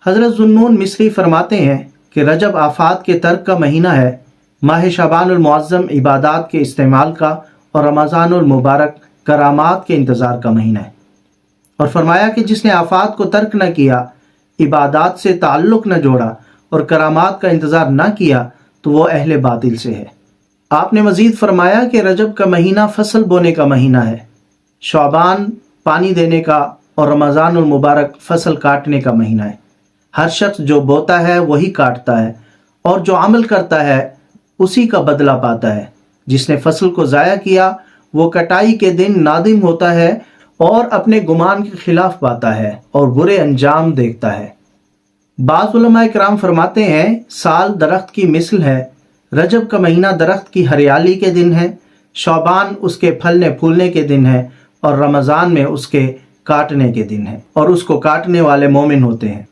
حضرت ذوالنون مصری فرماتے ہیں کہ رجب آفات کے ترک کا مہینہ ہے، ماہ شعبان المعظم عبادات کے استعمال کا اور رمضان المبارک کرامات کے انتظار کا مہینہ ہے۔ اور فرمایا کہ جس نے آفات کو ترک نہ کیا، عبادات سے تعلق نہ جوڑا اور کرامات کا انتظار نہ کیا تو وہ اہل باطل سے ہے۔ آپ نے مزید فرمایا کہ رجب کا مہینہ فصل بونے کا مہینہ ہے، شعبان پانی دینے کا اور رمضان المبارک فصل کاٹنے کا مہینہ ہے۔ ہر شخص جو بوتا ہے وہی کاٹتا ہے، اور جو عمل کرتا ہے اسی کا بدلہ پاتا ہے۔ جس نے فصل کو ضائع کیا وہ کٹائی کے دن نادم ہوتا ہے اور اپنے گمان کے خلاف پاتا ہے اور برے انجام دیکھتا ہے۔ بعض علماء کرام فرماتے ہیں سال درخت کی مثل ہے، رجب کا مہینہ درخت کی ہریالی کے دن ہے، شعبان اس کے پھلنے پھولنے کے دن ہے، اور رمضان میں اس کے کاٹنے کے دن ہے، اور اس کو کاٹنے والے مومن ہوتے ہیں۔